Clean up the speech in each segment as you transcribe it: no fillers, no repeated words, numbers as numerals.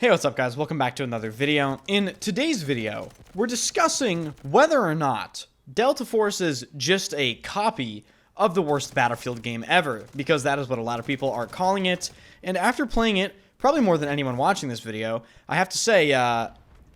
Hey, what's up guys? Welcome back to another video. In today's video, we're discussing whether or not Delta Force is just a copy of the worst Battlefield game ever, because that is what a lot of people are calling it. And after playing it, probably more than anyone watching this video, I have to say,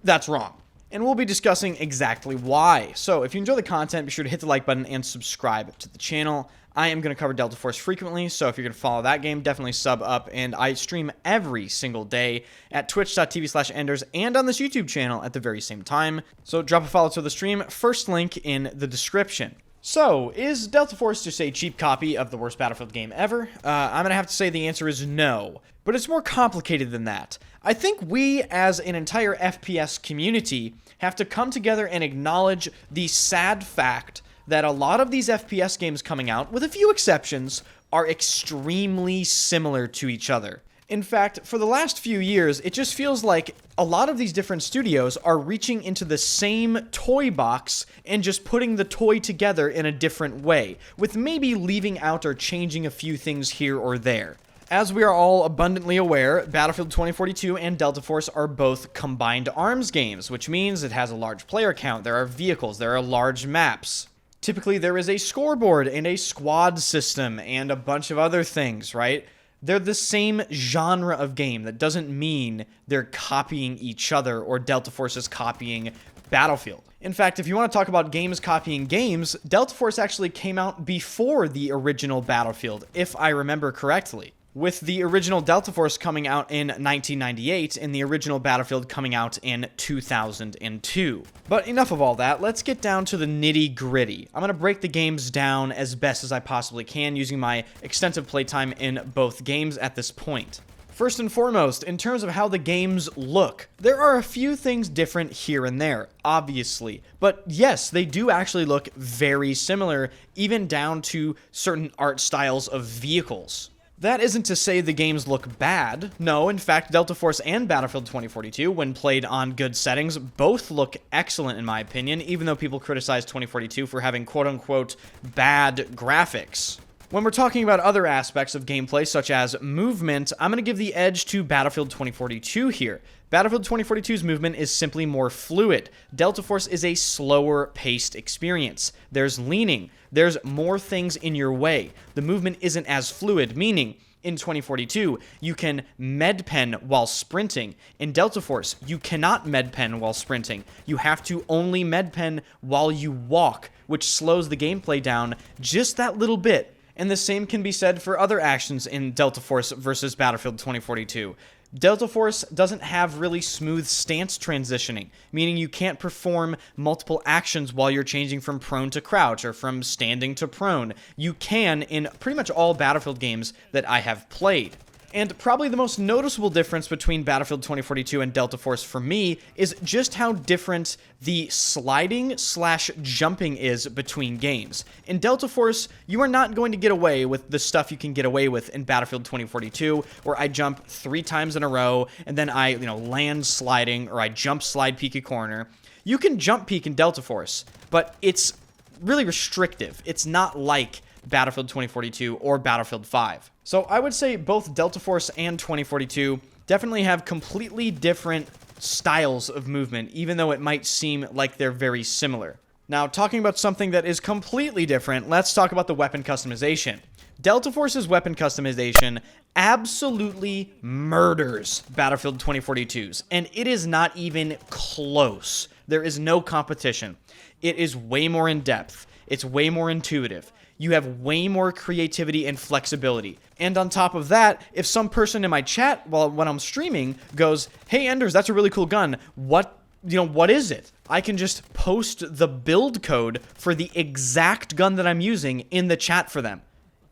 that's wrong. And we'll be discussing exactly why. So if you enjoy the content, be sure to hit the like button and subscribe to the channel. I am going to cover Delta Force frequently, so if you're going to follow that game, definitely sub up. And I stream every single day at twitch.tv/enders and on this YouTube channel at the very same time. So drop a follow to the stream, first link in the description. So, is Delta Force just a cheap copy of the worst Battlefield game ever? I'm going to have to say the answer is no. But it's more complicated than that. I think we, as an entire FPS community, have to come together and acknowledge the sad fact that a lot of these FPS games coming out, with a few exceptions, are extremely similar to each other. In fact, for the last few years, it just feels like a lot of these different studios are reaching into the same toy box and just putting the toy together in a different way, with maybe leaving out or changing a few things here or there. As we are all abundantly aware, Battlefield 2042 and Delta Force are both combined arms games, which means it has a large player count, there are vehicles, there are large maps. Typically, there is a scoreboard and a squad system and a bunch of other things, right? They're the same genre of game. That doesn't mean they're copying each other or Delta Force is copying Battlefield. In fact, if you want to talk about games copying games, Delta Force actually came out before the original Battlefield, if I remember correctly, with the original Delta Force coming out in 1998 and the original Battlefield coming out in 2002. But enough of all that, let's get down to the nitty-gritty. I'm going to break the games down as best as I possibly can using my extensive playtime in both games at this point. First and foremost, in terms of how the games look, there are a few things different here and there, obviously. But yes, they do actually look very similar, even down to certain art styles of vehicles. That isn't to say the games look bad. No, in fact, Delta Force and Battlefield 2042, when played on good settings, both look excellent in my opinion, even though people criticize 2042 for having quote-unquote bad graphics. When we're talking about other aspects of gameplay, such as movement, I'm going to give the edge to Battlefield 2042 here. Battlefield 2042's movement is simply more fluid. Delta Force is a slower-paced experience. There's leaning. There's more things in your way. The movement isn't as fluid, meaning in 2042, you can medpen while sprinting. In Delta Force, you cannot medpen while sprinting. You have to only medpen while you walk, which slows the gameplay down just that little bit. And the same can be said for other actions in Delta Force versus Battlefield 2042. Delta Force doesn't have really smooth stance transitioning, meaning you can't perform multiple actions while you're changing from prone to crouch or from standing to prone. You can in pretty much all Battlefield games that I have played. And probably the most noticeable difference between Battlefield 2042 and Delta Force for me is just how different the sliding/jumping is between games. In Delta Force, you are not going to get away with the stuff you can get away with in Battlefield 2042, where I jump 3 times in a row, and then I, land sliding, or I jump, slide, peek a corner. You can jump peek in Delta Force, but it's really restrictive. It's not like Battlefield 2042 or Battlefield 5. So I would say both Delta Force and 2042 definitely have completely different styles of movement, even though it might seem like they're very similar. Now, talking about something that is completely different, let's talk about the weapon customization. Delta Force's weapon customization absolutely murders Battlefield 2042's, and it is not even close. There is no competition. It is way more in-depth. It's way more intuitive. You have way more creativity and flexibility. And on top of that, if some person in my chat when I'm streaming goes, "Hey Enders, that's a really cool gun. What is it?" I can just post the build code for the exact gun that I'm using in the chat for them.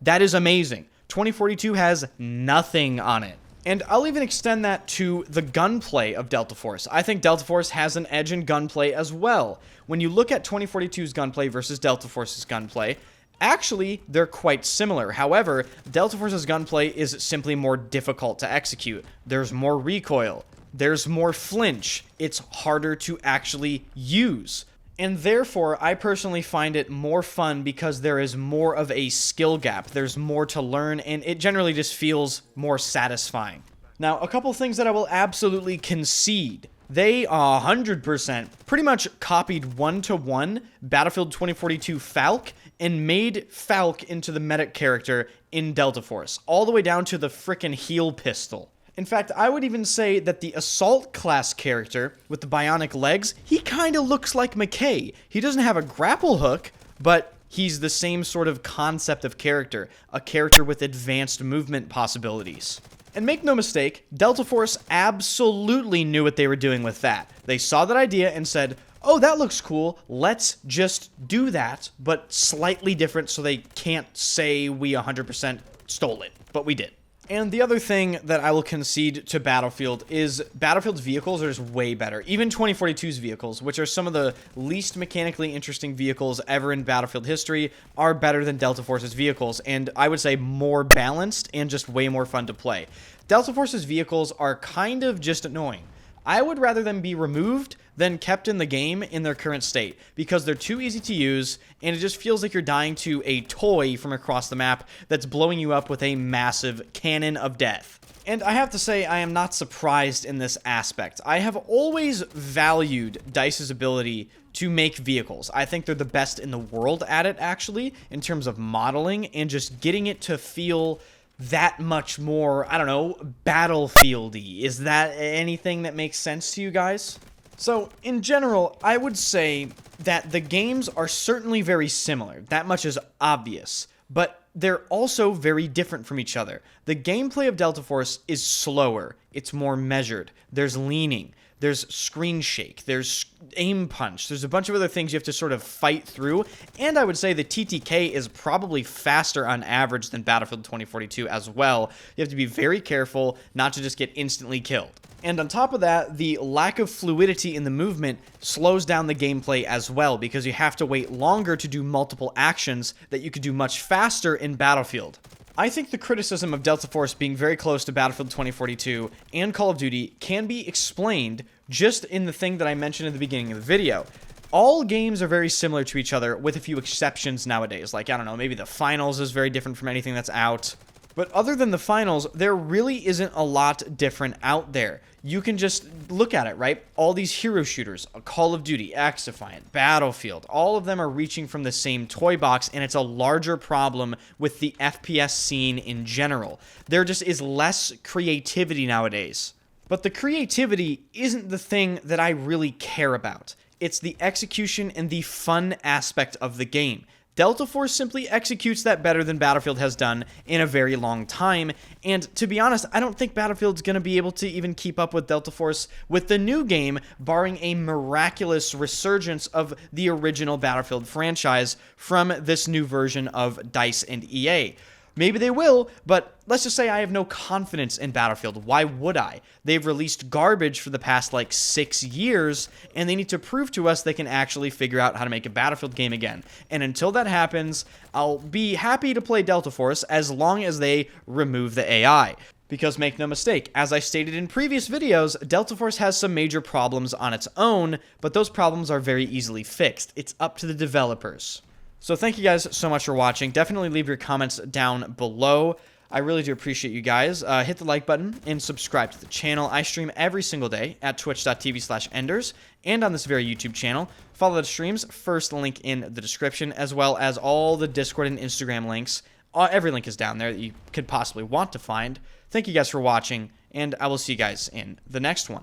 That is amazing. 2042 has nothing on it. And I'll even extend that to the gunplay of Delta Force. I think Delta Force has an edge in gunplay as well. When you look at 2042's gunplay versus Delta Force's gunplay, actually, they're quite similar. However, Delta Force's gunplay is simply more difficult to execute. There's more recoil. There's more flinch. It's harder to actually use. And therefore, I personally find it more fun because there is more of a skill gap. There's more to learn, and it generally just feels more satisfying. Now, a couple things that I will absolutely concede. They 100% pretty much copied one-to-one Battlefield 2042 Falck and made Falck into the medic character in Delta Force, all the way down to the frickin' heal pistol. In fact, I would even say that the Assault class character with the bionic legs, he kinda looks like McKay. He doesn't have a grapple hook, but he's the same sort of concept of character, a character with advanced movement possibilities. And make no mistake, Delta Force absolutely knew what they were doing with that. They saw that idea and said, oh, that looks cool, let's just do that, but slightly different so they can't say we 100% stole it, but we did. And the other thing that I will concede to Battlefield is Battlefield's vehicles are just way better. Even 2042's vehicles, which are some of the least mechanically interesting vehicles ever in Battlefield history, are better than Delta Force's vehicles, and I would say more balanced and just way more fun to play. Delta Force's vehicles are kind of just annoying. I would rather them be removed than kept in the game in their current state, because they're too easy to use, and it just feels like you're dying to a toy from across the map that's blowing you up with a massive cannon of death. And I have to say, I am not surprised in this aspect. I have always valued DICE's ability to make vehicles. I think they're the best in the world at it, actually, in terms of modeling and just getting it to feel that much more, I don't know, battlefieldy. Is that anything that makes sense to you guys? So, in general, I would say that the games are certainly very similar. That much is obvious. But they're also very different from each other. The gameplay of Delta Force is slower. It's more measured. There's leaning. There's screen shake. There's aim punch. There's a bunch of other things you have to sort of fight through. And I would say the TTK is probably faster on average than Battlefield 2042 as well. You have to be very careful not to just get instantly killed. And on top of that, the lack of fluidity in the movement slows down the gameplay as well, because you have to wait longer to do multiple actions that you could do much faster in Battlefield. I think the criticism of Delta Force being very close to Battlefield 2042 and Call of Duty can be explained just in the thing that I mentioned at the beginning of the video. All games are very similar to each other, with a few exceptions nowadays. Like, I don't know, maybe the Finals is very different from anything that's out. But other than the Finals, there really isn't a lot different out there. You can just look at it, right? All these hero shooters, Call of Duty, X-Defiant, Battlefield, all of them are reaching from the same toy box, and it's a larger problem with the FPS scene in general. There just is less creativity nowadays. But the creativity isn't the thing that I really care about. It's the execution and the fun aspect of the game. Delta Force simply executes that better than Battlefield has done in a very long time, and to be honest, I don't think Battlefield's going to be able to even keep up with Delta Force with the new game, barring a miraculous resurgence of the original Battlefield franchise from this new version of DICE and EA. Maybe they will, but let's just say I have no confidence in Battlefield. Why would I? They've released garbage for the past, 6 years, and they need to prove to us they can actually figure out how to make a Battlefield game again. And until that happens, I'll be happy to play Delta Force as long as they remove the AI. Because make no mistake, as I stated in previous videos, Delta Force has some major problems on its own, but those problems are very easily fixed. It's up to the developers. So thank you guys so much for watching. Definitely leave your comments down below. I really do appreciate you guys. Hit the like button and subscribe to the channel. I stream every single day at twitch.tv/enders and on this very YouTube channel. Follow the streams, first link in the description, as well as all the Discord and Instagram links. Every link is down there that you could possibly want to find. Thank you guys for watching, and I will see you guys in the next one.